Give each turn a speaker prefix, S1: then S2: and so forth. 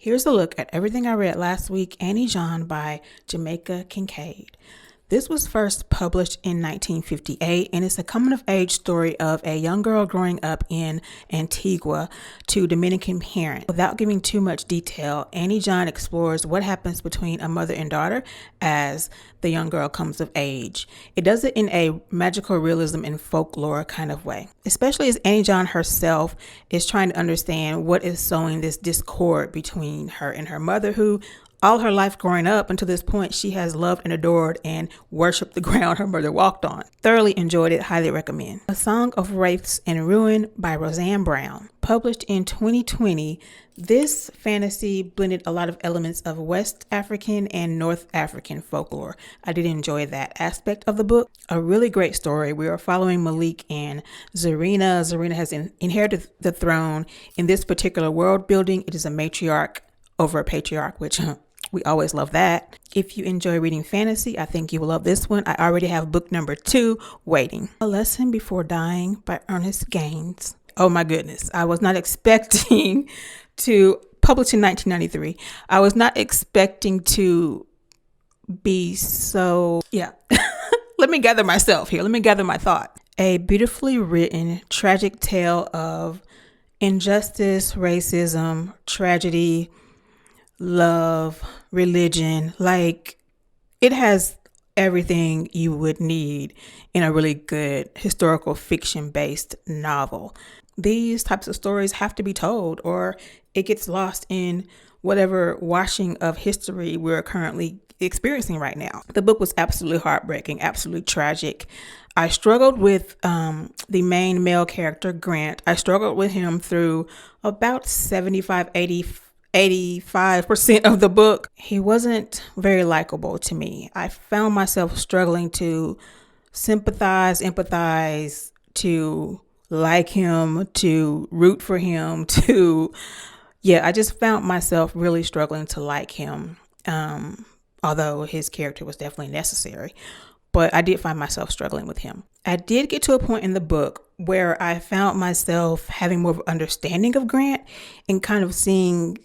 S1: Here's a look at everything I read last week, Annie John by Jamaica Kincaid. This was first published in 1958, and it's a coming-of-age story of a young girl growing up in Antigua to Dominican parents. Without giving too much detail, Annie John explores what happens between a mother and daughter as the young girl comes of age. It does it in a magical realism and folklore kind of way, especially as Annie John herself is trying to understand what is sowing this discord between her and her mother, who all her life growing up until this point, she has loved and adored and worshiped the ground her mother walked on. Thoroughly enjoyed it, highly recommend. A Song of Wraiths and Ruin by Roseanne Brown. Published in 2020, this fantasy blended a lot of elements of West African and North African folklore. I did enjoy that aspect of the book. A really great story. We are following Malik and Zarina. Zarina has inherited the throne. In this particular world building, it is a matriarch over a patriarch, which we always love that. If you enjoy reading fantasy, I think you will love this one. I already have book number 2 waiting. A Lesson Before Dying by Ernest Gaines. Oh my goodness. I was not expecting to publish in 1993. I was not expecting to be so, let me gather myself here. Let me gather my thought. A beautifully written, tragic tale of injustice, racism, tragedy, love, religion. Like, it has everything you would need in a really good historical fiction based novel. These types of stories have to be told, or it gets lost in whatever washing of history we're currently experiencing right now. The book was absolutely heartbreaking, absolutely tragic. I struggled with the main male character, Grant. I struggled with him through about 85% of the book. He wasn't very likable to me. I found myself struggling to sympathize, empathize, to like him, to root for him, I just found myself really struggling to like him. Although his character was definitely necessary, but I did find myself struggling with him. I did get to a point in the book where I found myself having more of an understanding of Grant and kind of seeing